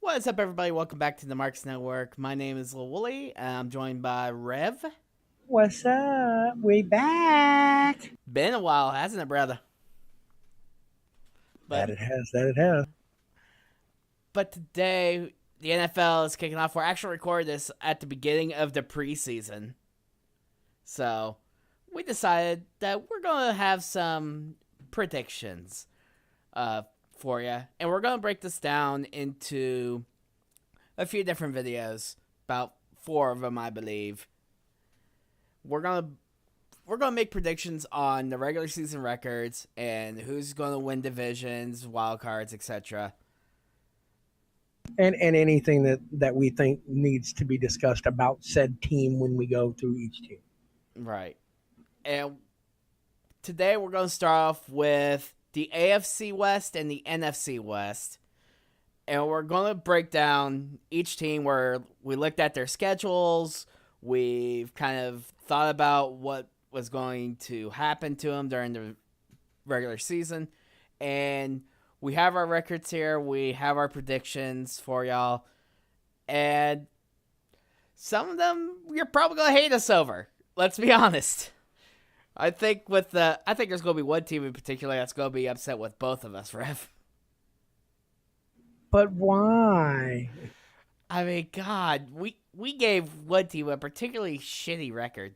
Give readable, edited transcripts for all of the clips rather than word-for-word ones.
What's up, everybody? Welcome back to the Marks Network. My name is Lil Wooley, and I'm joined by Rev. What's up? We back. Been a while, hasn't it, brother? That But it has. That it has. but today the NFL is kicking off. We're actually recording this at the beginning of the preseason, so we decided that we're gonna have some predictions for you, and we're gonna break this down into a few different videos, about 4 of them, I believe. We're gonna make predictions on the regular season records and who's gonna win divisions, wild cards, etc. And anything that we think needs to be discussed about said team when we go through each team. Right. And today we're gonna start off with the AFC West and the NFC West. And we're gonna break down each team where we looked at their schedules. We've kind of thought about what was going to happen to them during the regular season. And we have our records here. We have our predictions for y'all. And some of them you're probably going to hate us over. Let's be honest. I think there's going to be one team in particular that's going to be upset with both of us, Rev. But why? I mean, God, we gave one team a particularly shitty record.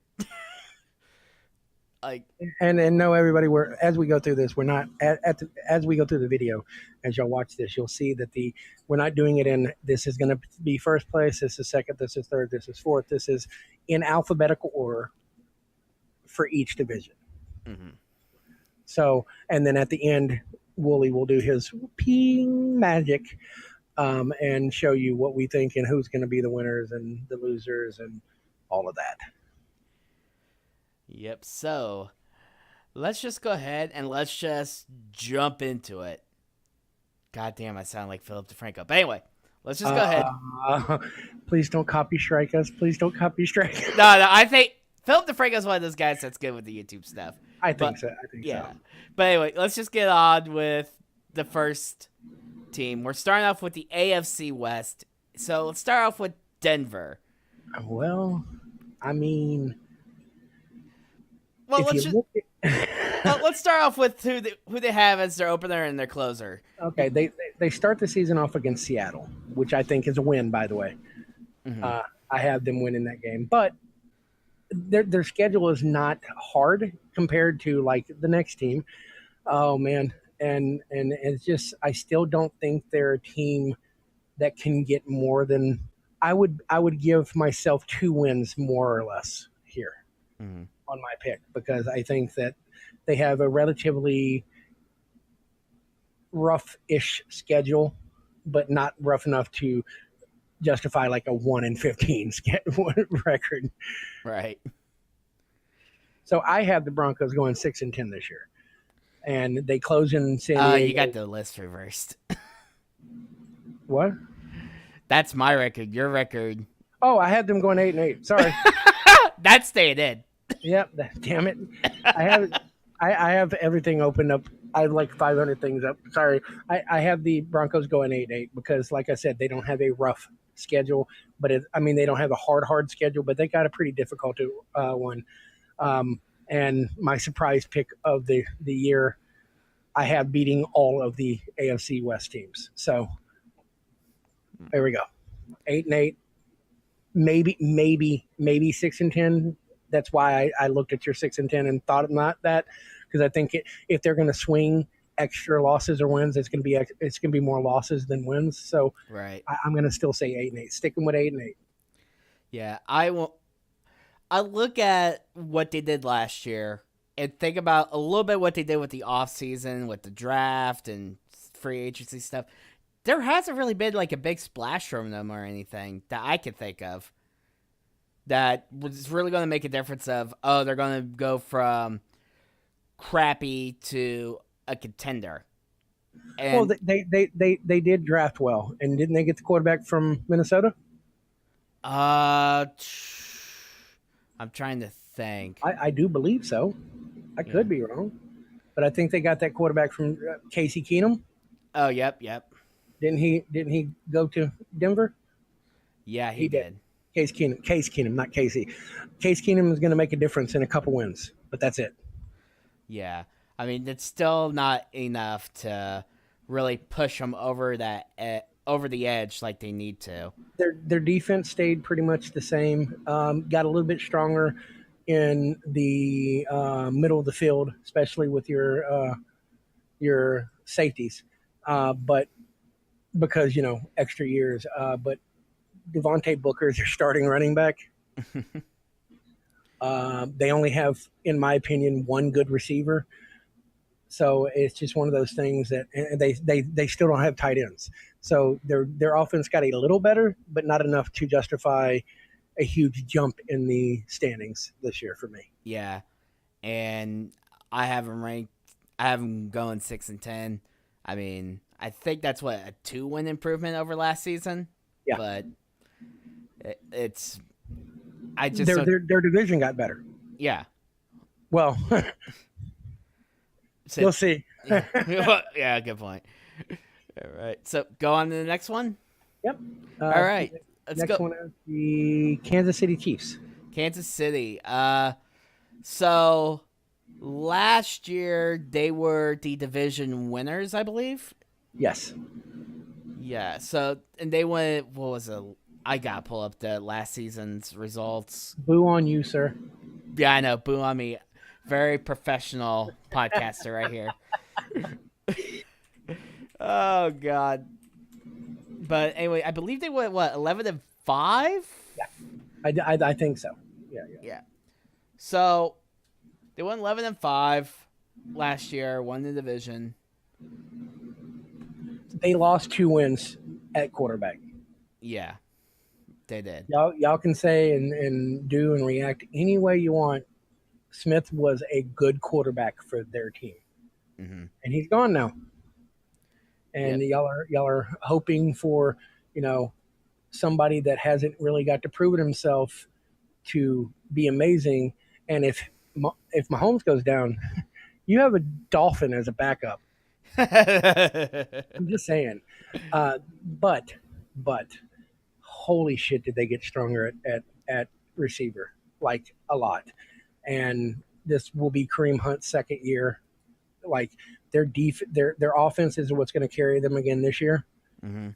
Like, And no, everybody. As we go through this, we're not as we go through the video. As y'all watch this, you'll see that we're not doing it in. This is going to be first place. This is second. This is third. This is fourth. This is in alphabetical order for each division. mm-hmm. So, and then at the end, Wooly will do his ping magic and show you what we think and who's going to be the winners and the losers and all of that. Yep. So let's just go ahead and let's just jump into it. God damn, I sound like Philip DeFranco. But anyway, let's just go ahead. Please don't copy strike us. Please don't copy strike. No, I think Philip DeFranco is one of those guys that's good with the YouTube stuff. I think so. Yeah. But anyway, let's just get on with the first team. We're starting off with the AFC West. So let's start off with Denver. Well, I mean, Well, if let's start off with who they have as their opener and their closer. okay, they start the season off against Seattle, which I think is a win, by the way. Mm-hmm. I have them winning that game, but their schedule is not hard compared to like the next team. Oh man, and it's just I still don't think they're a team that can get more than I would give myself 2 wins more or less here Mm-hmm. on my pick, because I think that they have a relatively rough-ish schedule, but not rough enough to justify like a 1-15 record. Right. So I have the Broncos going 6-10 this year, and they close in San Diego. You got the list reversed. What? That's my record. Your record. Oh, I had them going 8-8. Sorry. That's staying in. Yep. Damn it. I have everything opened up. I have like 500 things up. Sorry. I have the Broncos going 8-8 because, like I said, they don't have a rough schedule, but they don't have a hard schedule, but they got a pretty difficult one. And my surprise pick of the year, I have beating all of the AFC West teams. So there we go. 8-8, maybe 6-10. That's why I looked at your 6-10 and thought not that, because I think if they're going to swing extra losses or wins, it's going to be more losses than wins. So right, I'm going to still say 8-8, sticking with 8-8. Yeah, I will. I look at what they did last year and think about a little bit what they did with the offseason, with the draft and free agency stuff. There hasn't really been like a big splash from them or anything that I could think of that was really going to make a difference of, oh, they're going to go from crappy to a contender. And well, they did draft well, and didn't they get the quarterback from Minnesota? I'm trying to think. I do believe so. I could be wrong, but I think they got that quarterback from Casey Keenum. Oh, yep. Didn't he go to Denver? Yeah, he He did. did. Case Keenum, not Casey. Case Keenum is going to make a difference in a couple wins, but that's it. Yeah. I mean, it's still not enough to really push them over over the edge like they need to. Their defense stayed pretty much the same. Got a little bit stronger in the middle of the field, especially with your safeties. But because extra years. But Devontae Booker is your starting running back. They only have, in my opinion, one good receiver. So it's just one of those things that they still don't have tight ends. So their offense got a little better, but not enough to justify a huge jump in the standings this year for me. Yeah. And I have them ranked. I have them going 6-10. I mean, I think that's what a 2-win improvement over last season. Yeah, but it's I just their division got better. Yeah. Well, you'll see. Yeah, good point. All right, so go on to the next one. Yep. All right, let's next go. one is the Kansas City Chiefs. Kansas City. So last year they were the division winners, I believe. Yes. Yeah. So and they went. What was it? I got to pull up the last season's results. Boo on you, sir. Yeah, I know. Boo on me. Very professional podcaster right here. Oh God. But anyway, I believe they went 11-5. Yeah, I think so. Yeah. So they went 11-5 last year. Won the division. They lost 2 wins at quarterback. Yeah, they did. Y'all can say and do and react any way you want. Smith was a good quarterback for their team, and he's gone now. And y'all are hoping for somebody that hasn't really got to prove it himself to be amazing. And if Mahomes goes down, you have a Dolphin as a backup. I'm just saying. But holy shit, did they get stronger at receiver, like a lot. And this will be Kareem Hunt's second year. Like their offense is what's going to carry them again this year. And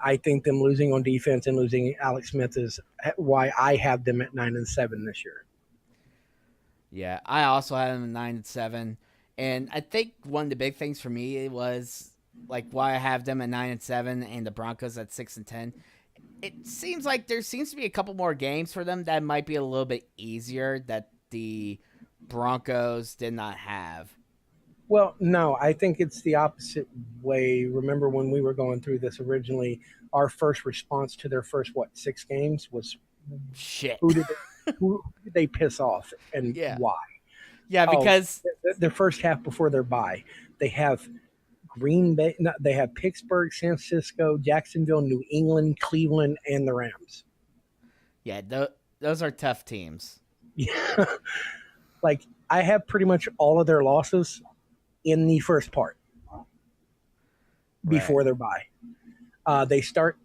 I think them losing on defense and losing Alex Smith is why I have them at 9-7 this year. Yeah, I also had them at 9-7. And I think one of the big things for me was like why I have them at 9-7 and the Broncos at 6-10. It seems like there seems to be a couple more games for them that might be a little bit easier that the Broncos did not have. Well, no, I think it's the opposite way. Remember when we were going through this originally, our first response to their first 6 games was shit. Who did they piss off and why? Yeah, because the first half before their bye, they have Green Bay. No, they have Pittsburgh, San Francisco, Jacksonville, New England, Cleveland, and the Rams. Yeah, those are tough teams. Yeah, like I have pretty much all of their losses in the first part before their bye. They start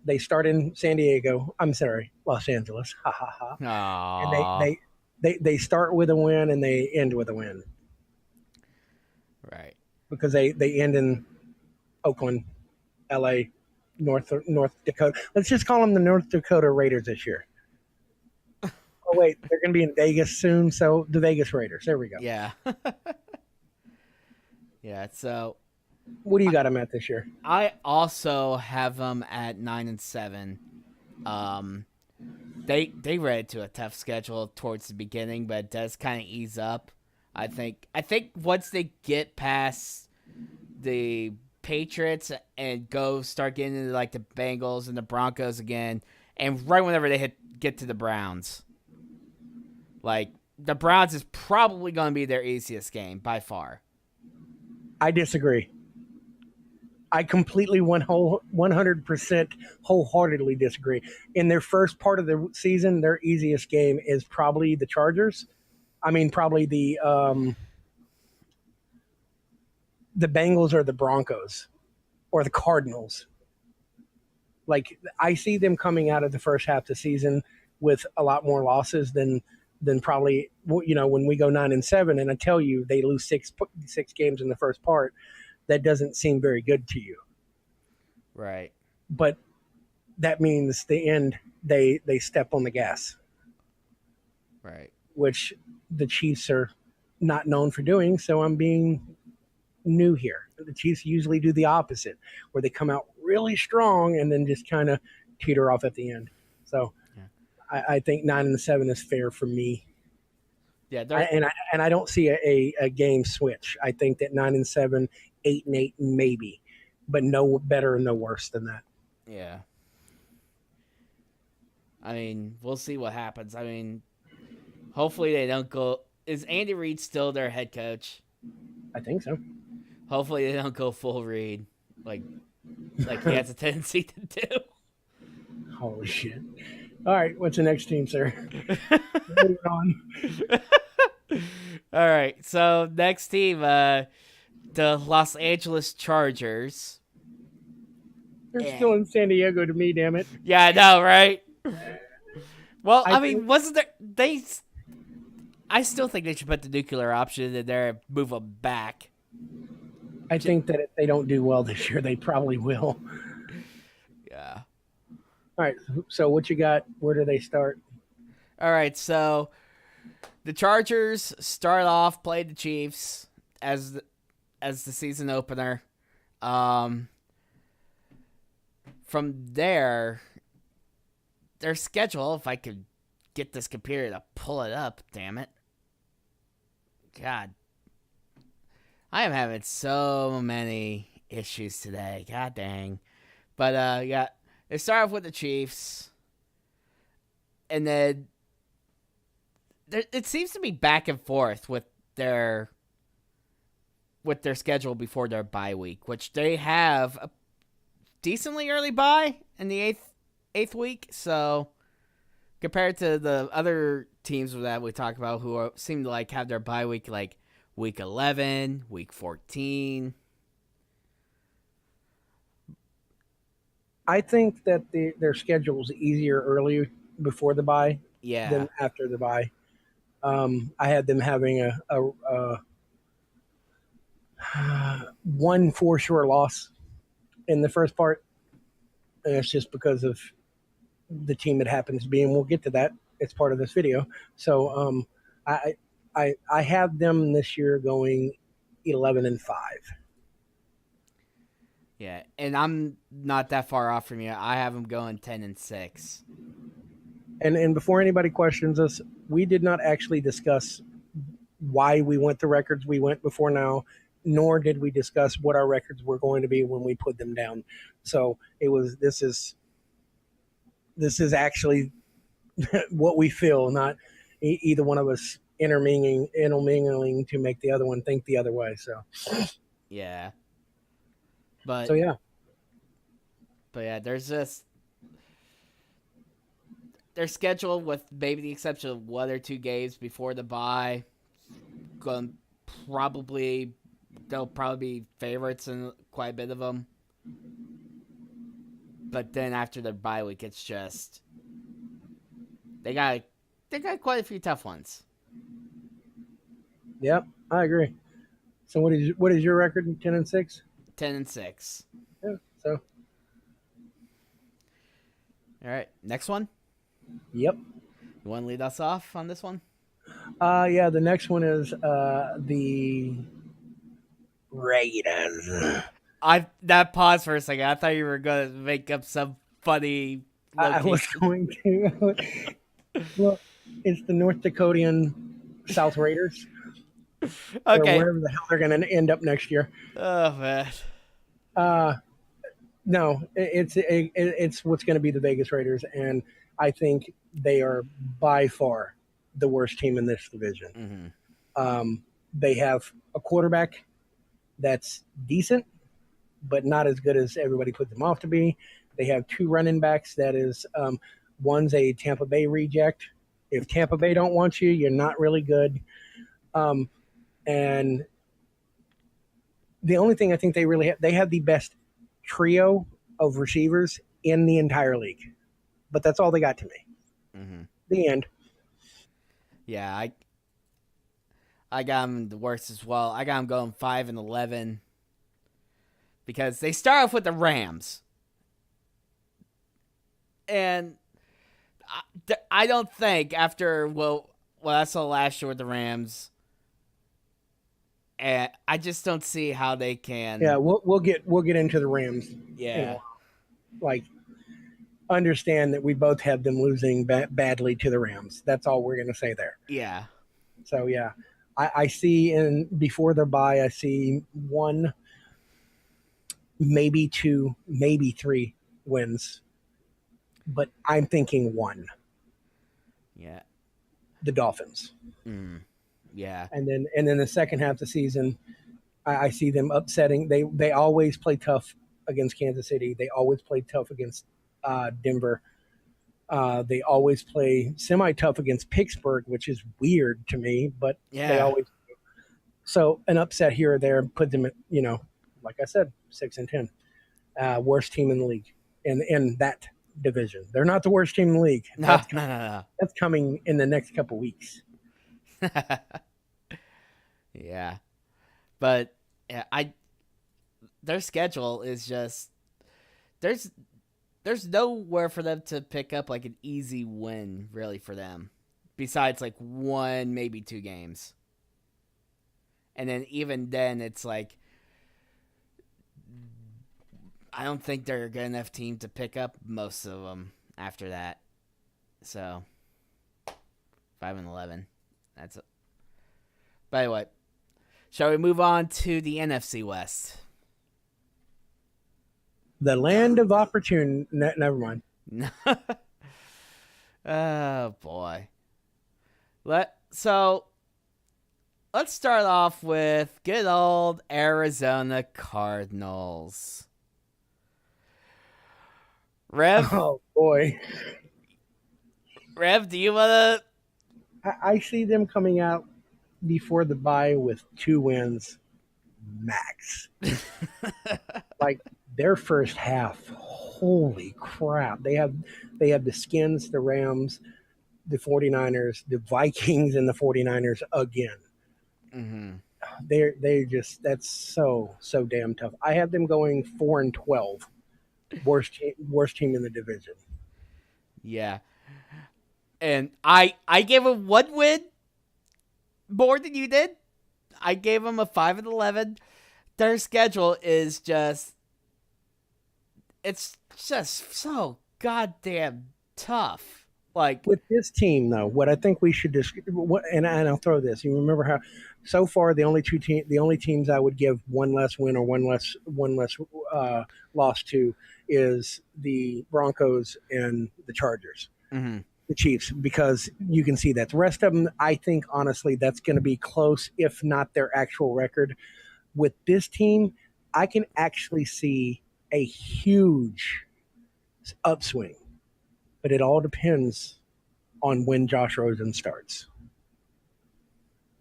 in San Diego. I'm sorry, Los Angeles. Ha ha ha. Aww. And they start with a win and they end with a win. Right. Because they end in Oakland, LA, North Dakota. Let's just call them the North Dakota Raiders this year. Oh wait, they're going to be in Vegas soon, so the Vegas Raiders. There we go. Yeah. Yeah, so what do you got them at this year? I also have them at 9-7. They read to a tough schedule towards the beginning, but it does kind of ease up. I think once they get past the Patriots and start getting into like the Bengals and the Broncos again, and right whenever they get to the Browns, like the Browns is probably going to be their easiest game by far. I disagree. I completely 100% wholeheartedly disagree. In their first part of the season, their easiest game is probably the Chargers. I mean, probably the Bengals or the Broncos. or the Cardinals. Like, I see them coming out of the first half of the season with a lot more losses than probably, when we go 9-7, and I tell you they lose six games in the first part. That doesn't seem very good to you, Right. but that means the end they step on the gas, Right. which the Chiefs are not known for doing. So I'm being new here. The Chiefs usually do the opposite, where they come out really strong and then just kind of teeter off at the end. So Yeah. I think 9-7 is fair for me. Yeah. I don't see a game switch. I think that 9-7, 8-8 maybe, but no better and no worse than that. Yeah. I mean, we'll see what happens. I mean, hopefully they don't go. Is Andy Reid still their head coach? I think so. Hopefully they don't go full Reid, like he has a tendency to do. Holy shit! All right, what's the next team, sir? Moving on. All right, so next team, the Los Angeles Chargers. They're still in San Diego to me, damn it. Yeah, I know, right? Well, I mean, think- wasn't there? I still think they should put the nuclear option in there and move them back. I think that if they don't do well this year, they probably will. Yeah. All right, so what you got? Where do they start? All right, so the Chargers start off, played the Chiefs as the season opener. From there, their schedule, if I could get this computer to pull it up, damn it. God. I am having so many issues today. God dang. But, yeah, they start off with the Chiefs. And then it seems to be back and forth with their schedule before their bye week, which they have a decently early bye in the eighth week. So compared to the other teams that we talk about who seem to have their bye week week 11, week 14. I think that their schedule is easier early before the bye than after the bye. I had them having a 1 for sure loss in the first part, and it's just because of the team it happens to be, and we'll get to that. It's part of this video. So I have them this year going 11-5. Yeah, and I'm not that far off from you. I have them going 10-6. And before anybody questions us, we did not actually discuss why we went the records we went before now, nor did we discuss what our records were going to be when we put them down. So this is actually what we feel, not either one of us intermingling to make the other one think the other way. So yeah, but there's just their schedule, with maybe the exception of 1 or 2 games before the bye, they'll probably be favorites in quite a bit of them. But then after their bye week, it's just they got quite a few tough ones. Yep, I agree. So what is your record? 10-6. 10-6. Yeah. So. All right, next one. Yep. You want to lead us off on this one? Yeah. The next one is the Raiders. That pause for a second. I thought you were going to make up some funny location. I was going to. Well, it's the North Dakotan South Raiders. Okay. Or wherever the hell they're going to end up next year. Oh man. No, it's what's going to be the Vegas Raiders, and I think they are by far the worst team in this division. Mm-hmm. They have a quarterback that's decent, but not as good as everybody put them off to be. They have 2 running backs that is, one's a Tampa Bay reject. If Tampa Bay don't want you, you're not really good. And the only thing I think they really have, they have the best trio of receivers in the entire league. But that's all they got to me. Mm-hmm. The end. Yeah, I got them the worst as well. I got them going 5-11 because they start off with the Rams, and I don't think after what I saw last year with the Rams, and I just don't see how they can. Yeah, we'll get into the Rams. Yeah. Like, understand that we both had them losing badly to the Rams. That's all we're going to say there. Yeah. So yeah, I see before their bye, I see 1, maybe 2, maybe 3 wins, but I'm thinking 1. Yeah. The Dolphins. Yeah. And then the second half of the season, I see them upsetting. They always play tough against Kansas City. They always play tough against Denver. They always play semi-tough against Pittsburgh, which is weird to me, but they always do. So an upset here or there put them at, like I said, 6-10. Worst team in the league in that division. They're not the worst team in the league. No. That's coming in the next couple weeks. Yeah. But their schedule is just there's nowhere for them to pick up like an easy win really for them besides like 1 maybe 2 games. And then even then it's like I don't think they're a good enough team to pick up most of them after that. So 5-11. That's it. By the way, shall we move on to the NFC West? The land of opportunity. Never mind. Oh boy. Let's start off with good old Arizona Cardinals. Rev. Oh boy. Rev, do you wanna? I see them coming out before the bye with 2 wins max. Like their first half, holy crap. They have the Skins, the Rams, the 49ers, the Vikings, and the 49ers again. Mm-hmm. They just, that's so damn tough. I have them going 4-12. Worst team in the division. Yeah. And I gave them 1 win more than you did. I gave them a 5-11. Their schedule is just so goddamn tough. Like with this team, though, what I think we should and I'll throw this. You remember how so far the only teams I would give 1 less win or one less loss to is the Broncos and the Chargers. Mm-hmm. The Chiefs, because you can see that. The rest of them, I think, honestly, that's going to be close, if not their actual record. With this team, I can actually see a huge upswing, but it all depends on when Josh Rosen starts.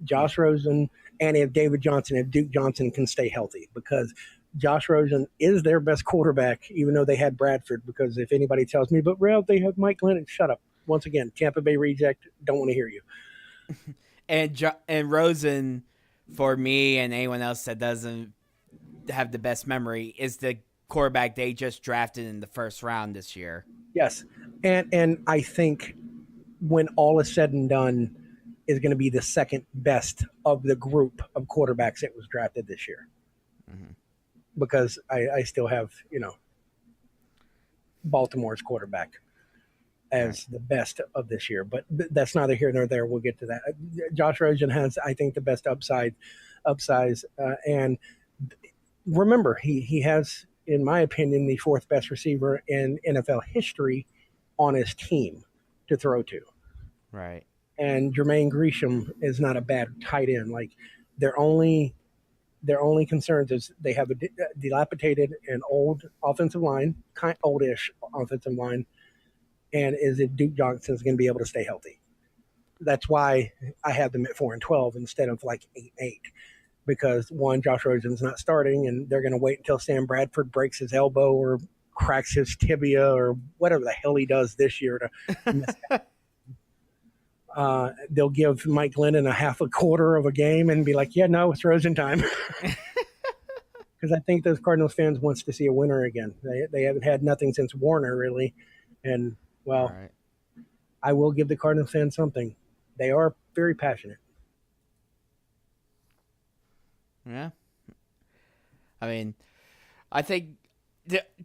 Josh Rosen, and if Duke Johnson can stay healthy, because Josh Rosen is their best quarterback, even though they had Bradford, because if anybody tells me, but Rev, they have Mike Glennon, shut up. Once again, Tampa Bay reject, don't want to hear you. And Rosen, for me and anyone else that doesn't have the best memory, is the quarterback they just drafted in the first round this year. Yes, and I think when all is said and done, is going to be the second best of the group of quarterbacks that was drafted this year. Mm-hmm. Because I still have, Baltimore's quarterback as the best of this year. But that's neither here nor there. We'll get to that. Josh Rosen has, I think, the best upside. And remember, he has, in my opinion, the 4th best receiver in NFL history on his team to throw to. Right. And Jermaine Gresham is not a bad tight end. Like, their only concerns is they have a dilapidated and old offensive line, oldish offensive line, and is if Duke Johnson is going to be able to stay healthy. That's why I have them at 4-12 instead of like 8-8. because one, Josh Rosen's not starting, and they're going to wait until Sam Bradford breaks his elbow or cracks his tibia or whatever the hell he does this year to miss. They'll give Mike Glennon a half a quarter of a game and be like, "Yeah, no, it's Rosen time." Because I think those Cardinals fans wants to see a winner again. They haven't had nothing since Warner, really, and well, right. I will give the Cardinals fans something. They are very passionate. Yeah. I mean, I think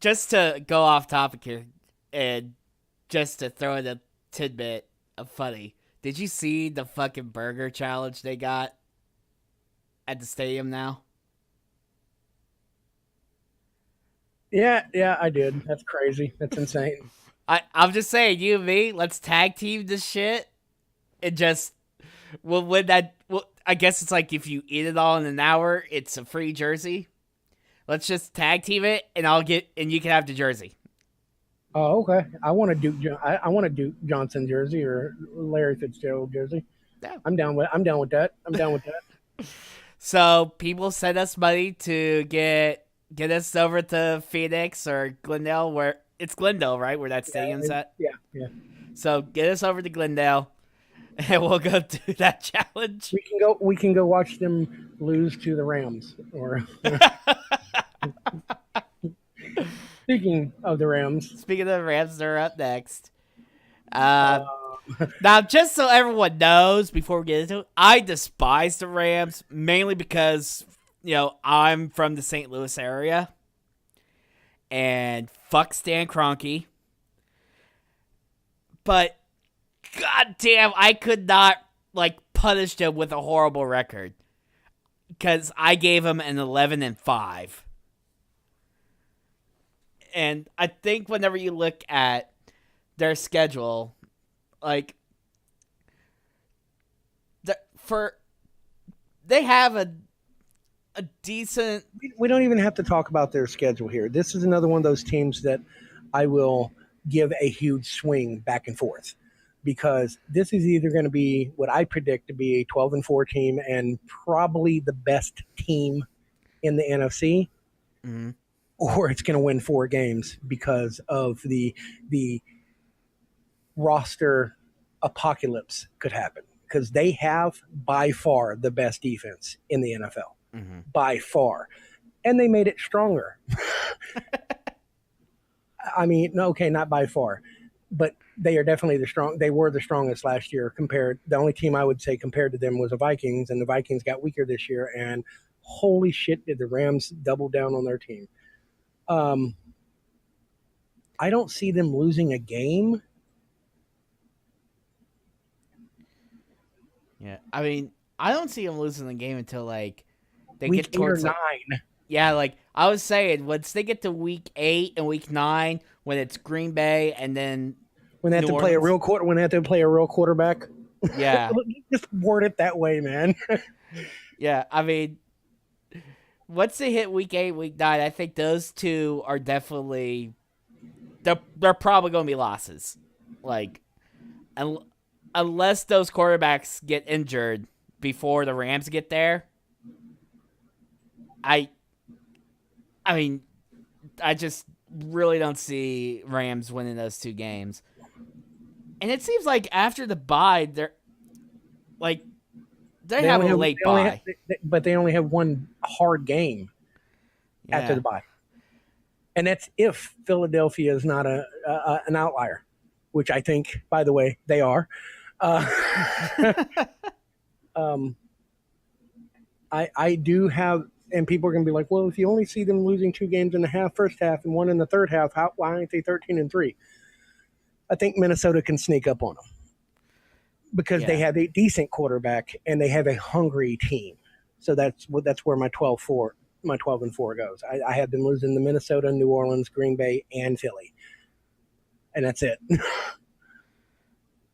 just to go off topic here and just to throw in a tidbit of funny, did you see the fucking burger challenge they got at the stadium now? Yeah, I did. That's crazy. That's insane. I'm just saying, you and me, let's tag team this shit and just we'll win that. Well, I guess it's like if you eat it all in an hour, it's a free jersey. Let's just tag team it, and you can have the jersey. Oh, okay. I want I want a Duke Johnson jersey or Larry Fitzgerald jersey. Yeah. I'm down with that. I'm down with that. So people send us money to get us over to Phoenix or Glendale, where it's Glendale, right? Where that stadium's at. Yeah. So get us over to Glendale, and we'll go do that challenge. We can go watch them lose to the Rams. Or speaking of the Rams, they're up next. Now, just so everyone knows, before we get into it, I despise the Rams mainly because I'm from the St. Louis area, and fuck Stan Kroenke. But goddamn, I could not punish him with a horrible record because I gave him an 11-5. And I think whenever you look at their schedule, they have a decent. We don't even have to talk about their schedule here. This is another one of those teams that I will give a huge swing back and forth, because this is either going to be what I predict to be a 12-4 team and probably the best team in the NFC, mm-hmm. or it's going to win 4 games because of the roster apocalypse could happen, because they have by far the best defense in the NFL. Mm-hmm. By far. And they made it stronger. I mean, okay, not by far, but they are definitely they were the strongest last year the only team I would say compared to them was the Vikings, and the Vikings got weaker this year, and holy shit, did the Rams double down on their team. I don't see them losing a game. Yeah, I mean, I don't see them losing the game until they week get towards 8 or 9. Yeah, I was saying, once they get to week 8 and week 9, when it's Green Bay and then when they have to play a real quarterback. Yeah, just word it that way, man. Yeah, I mean, once they hit week 8, week 9, I think those two are definitely they're probably going to be losses. Unless those quarterbacks get injured before the Rams get there. I mean, I just really don't see Rams winning those 2 games. And it seems like after the bye, they have a late bye. But they only have one hard game after the bye. And that's if Philadelphia is not an outlier, which I think, by the way, they are. I do have, and people are going to be like, well, if you only see them losing 2 games in the first half and 1 in the third half, why aren't they 13-3? I think Minnesota can sneak up on them because they have a decent quarterback and they have a hungry team. So that's where my 12-4 goes. I have them losing to Minnesota, New Orleans, Green Bay, and Philly, and that's it.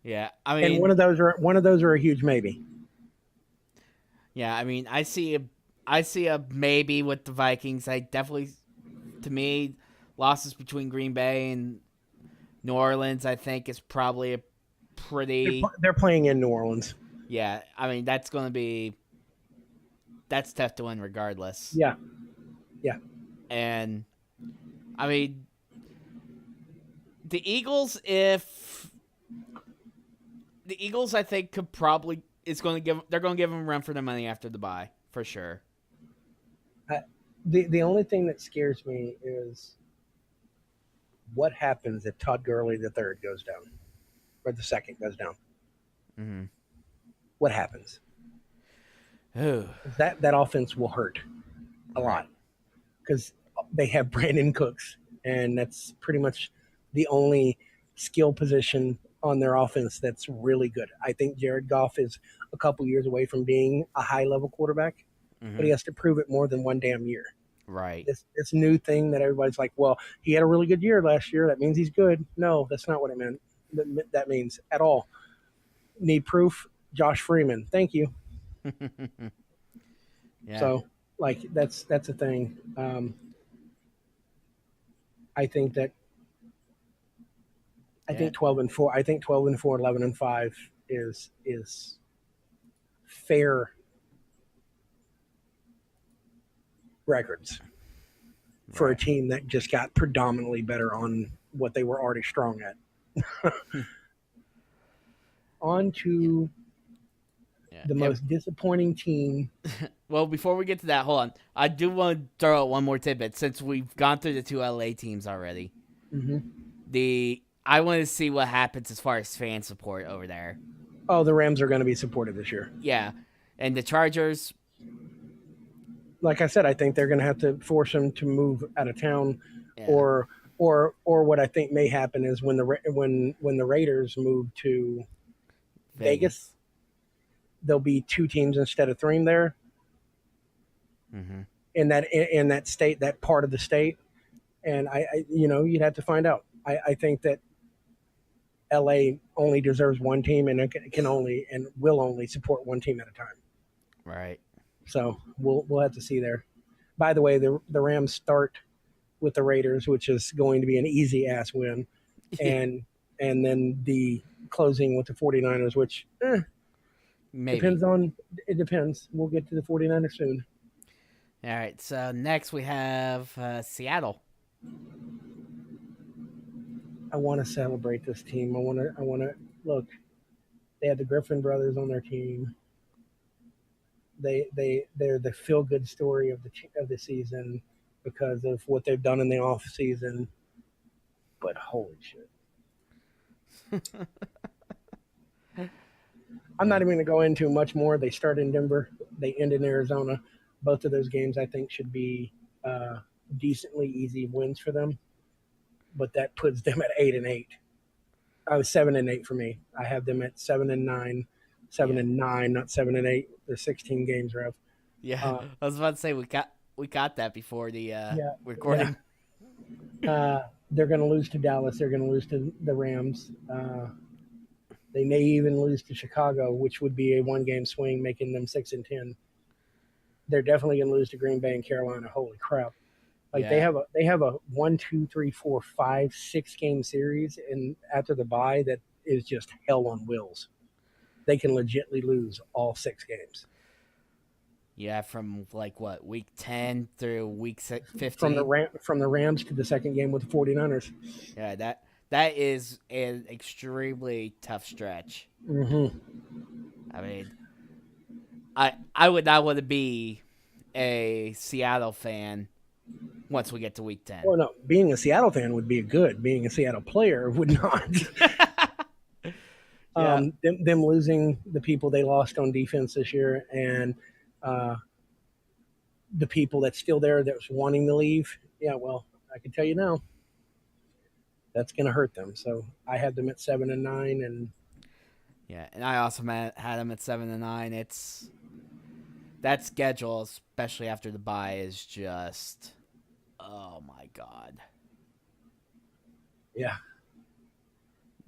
Yeah, I mean, and one of those are a huge maybe. Yeah, I mean, I see a maybe with the Vikings. I definitely, to me, losses between Green Bay and New Orleans, I think, is probably a pretty. They're playing in New Orleans. Yeah, I mean, that's going to be that's tough to win regardless. Yeah. And I mean, the Eagles, if the Eagles, I think they're going to give them a run for their money after the bye for sure. The only thing that scares me is what happens if Todd Gurley the third goes down, or the second goes down. Mm-hmm. What happens? Ooh. That offense will hurt a lot because they have Brandon Cooks, and that's pretty much the only skill position on their offense that's really good. I think Jared Goff is a couple years away from being a high-level quarterback, but he has to prove it more than one damn year. Right. This new thing that everybody's like, well, he had a really good year last year. That means he's good. No, that's not what it meant. That means at all. Need proof? Josh Freeman. Thank you. Yeah. So, like, that's a thing. I think 12-4. I think 12-4, 11-5 is fair records for a team that just got predominantly better on what they were already strong at. On to the most disappointing team. Well, before we get to that, hold on. I do want to throw out one more tidbit since we've gone through the two LA teams already. Mm-hmm. I want to see what happens as far as fan support over there. Oh, the Rams are going to be supported this year. Yeah, and the Chargers. Like I said, I think they're going to have to force them to move out of town, or what I think may happen is when the Raiders move to Vegas, there'll be two teams instead of three there. Mm-hmm. In that state, that part of the state, and I you'd have to find out. I think that LA only deserves one team, and it can only and will only support one team at a time. Right. So we'll have to see there. By the way, the Rams start with the Raiders, which is going to be an easy ass win, and then the closing with the 49ers, which maybe depends. We'll get to the 49ers soon. All right. So next we have Seattle. I want to celebrate this team. I want to look. They had the Griffin brothers on their team. They're the feel good story of the season because of what they've done in the off season. But holy shit. I'm not even going to go into much more. They start in Denver. They end in Arizona. Both of those games, I think, should be decently easy wins for them. But that puts them at 8-8. I was 7-8 for me. I have them at 7-9, 7-9, not 7-8. They're 16 games, Rev. Yeah, I was about to say we got that before the recording. Yeah. They're going to lose to Dallas. They're going to lose to the Rams. They may even lose to Chicago, which would be a one-game swing, making them 6-10. They're definitely going to lose to Green Bay and Carolina. Holy crap! They have a 1, 2, 3, 4, 5, 6 game series, and after the bye, that is just hell on wheels. They can legitimately lose all 6 games. Yeah, from week 10 through week 15. From the Rams to the second game with the 49ers. Yeah, that is an extremely tough stretch. Mm-hmm. I mean, I would not want to be a Seattle fan once we get to week 10. Well, no, being a Seattle fan would be good. Being a Seattle player would not. Them losing the people they lost on defense this year and the people that's still there that's wanting to leave. Yeah, well, I can tell you now, that's going to hurt them. So I had them at 7-9, and and I also had them at 7-9. It's that schedule, especially after the bye, is just oh my god. Yeah.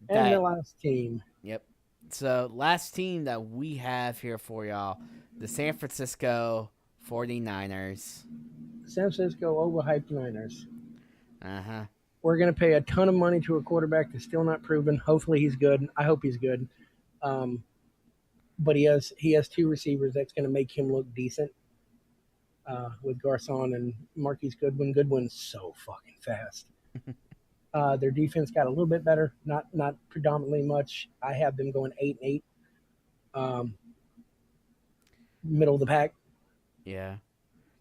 And the last team. Yep. So last team that we have here for y'all, the San Francisco 49ers. San Francisco overhyped Niners. Uh-huh. We're going to pay a ton of money to a quarterback that's still not proven. Hopefully he's good. I hope he's good. But he has 2 receivers that's going to make him look decent. with Garcon and Marquise Goodwin. Goodwin's so fucking fast. Their defense got a little bit better, not predominantly much. I have them going 8-8, um, middle of the pack. Yeah.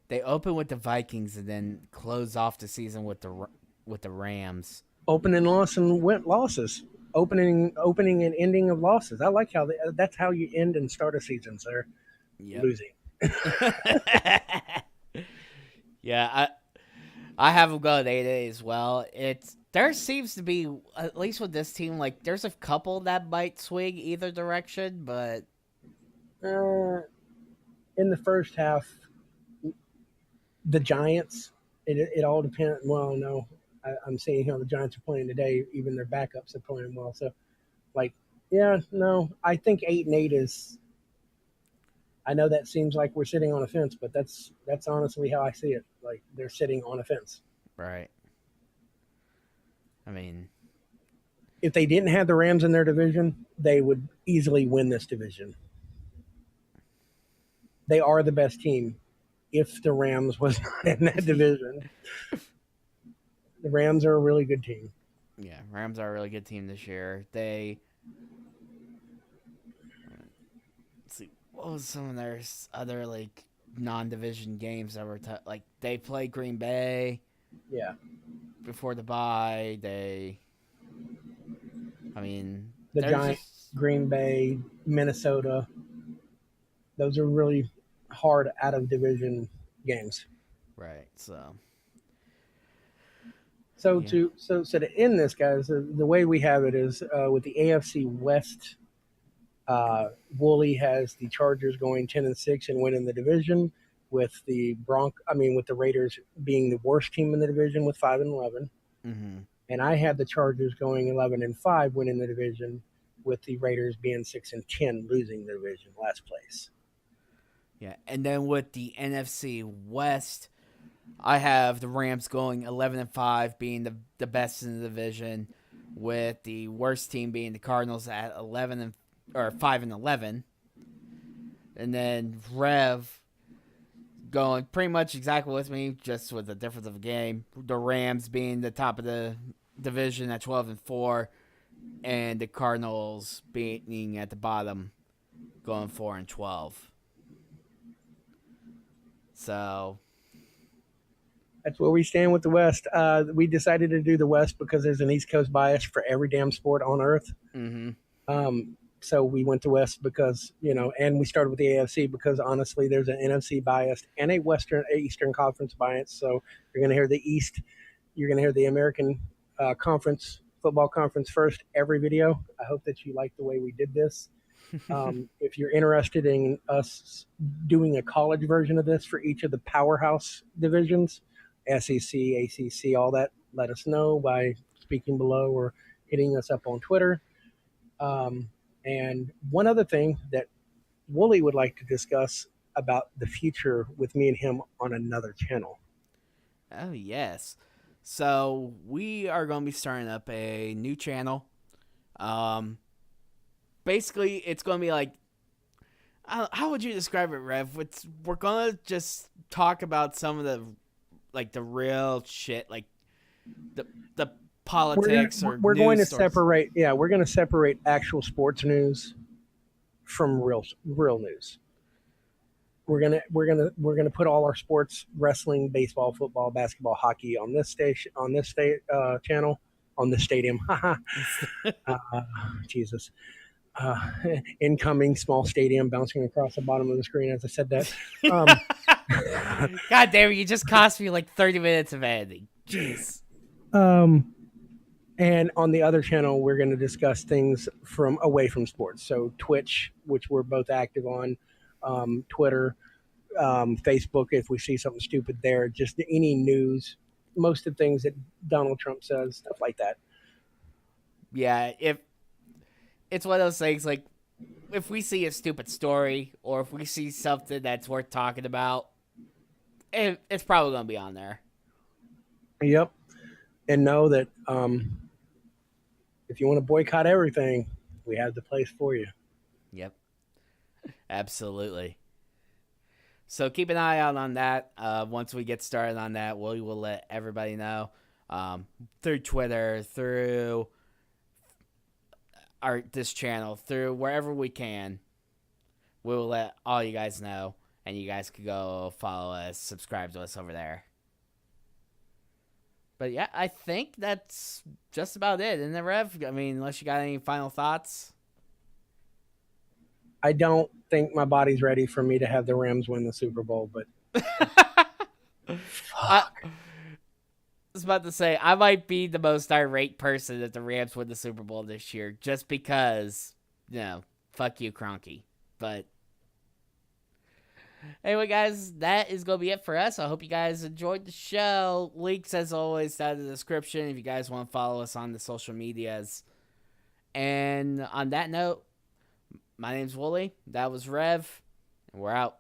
They open with the Vikings and then close off the season with the Rams. Opening loss and went losses. Opening and ending of losses. I like how that's how you end and start a season, sir. Yep. Losing. Yeah, I have them going 8-8 as well. There seems to be, at least with this team, like there's a couple that might swing either direction, but In the first half, the Giants. It all depends. Well, no, I'm seeing how the Giants are playing today. Even their backups are playing well. So, like, yeah, no, I think 8-8 is. I know that seems like we're sitting on a fence, but that's honestly how I see it. Like they're sitting on a fence. right. I mean, If they didn't have the Rams in their division, they would easily win this division. They are the best team. If the Rams was not in that division, the Rams are a really good team. yeah, Rams are a really good team this year. Let's see, what was some of their other like non-division games that were like they played Green Bay. Yeah, Before the bye. the Giants, Green Bay, Minnesota. Those are really hard out of division games. right. So So yeah. to end this, guys, the way we have it is with the AFC West. Wooley has the Chargers going 10-6 and winning the division, with the with the Raiders being the worst team in the division with 5-11. Mm-hmm. And I had the Chargers going 11-5, winning the division, with the Raiders being 6-10, losing the division, last place. Yeah, and then with the NFC West, I have the Rams going 11-5, being the best in the division, with the worst team being the Cardinals at 5-11, and then Rev going pretty much exactly with me, just with a difference of a game. The Rams being the top of the division at 12-4, and the Cardinals being at the bottom, going 4-12. So that's where we stand with the West. We decided to do the West because there's an East Coast bias for every damn sport on earth. Mm-hmm. So we went to West because, and we started with the AFC because honestly, there's an NFC bias and a Eastern Conference bias. So you're going to hear the East, you're going to hear the American football conference first every video. I hope that you like the way we did this. If you're interested in us doing a college version of this for each of the powerhouse divisions, SEC, ACC, all that, let us know by speaking below or hitting us up on Twitter. And one other thing that Wooley would like to discuss about the future with me and him on another channel. Oh, yes. So we are going to be starting up a new channel. Basically, it's going to be like, how would you describe it, Rev? We're going to just talk about some of the real shit, like the politics we're going to separate. Yeah, we're going to separate actual sports news from real news. We're gonna put all our sports, wrestling, baseball, football, basketball, hockey on this channel, on this stadium. Jesus. Incoming small stadium bouncing across the bottom of the screen as I said that. God damn it, you just cost me like 30 minutes of editing. Jeez. And on the other channel, we're going to discuss things from away from sports. So Twitch, which we're both active on, Twitter, Facebook, if we see something stupid there, just any news, most of the things that Donald Trump says, stuff like that. Yeah, if it's one of those things, like, if we see a stupid story or if we see something that's worth talking about, it's probably going to be on there. Yep. And know that if you want to boycott everything, we have the place for you. Yep. Absolutely. So keep an eye out on that. Once we get started on that, we will let everybody know through Twitter, through this channel, through wherever we can. We will let all you guys know, and you guys can go follow us, subscribe to us over there. But yeah, I think that's just about it, isn't it, Rev? I mean, unless you got any final thoughts. I don't think my body's ready for me to have the Rams win the Super Bowl, but I was about to say, I might be the most irate person if the Rams win the Super Bowl this year, just because, fuck you, Kroenke. But anyway, guys, that is going to be it for us. I hope you guys enjoyed the show. Links, as always, down in the description if you guys want to follow us on the social medias. And on that note, my name's Wooley. That was Rev. And we're out.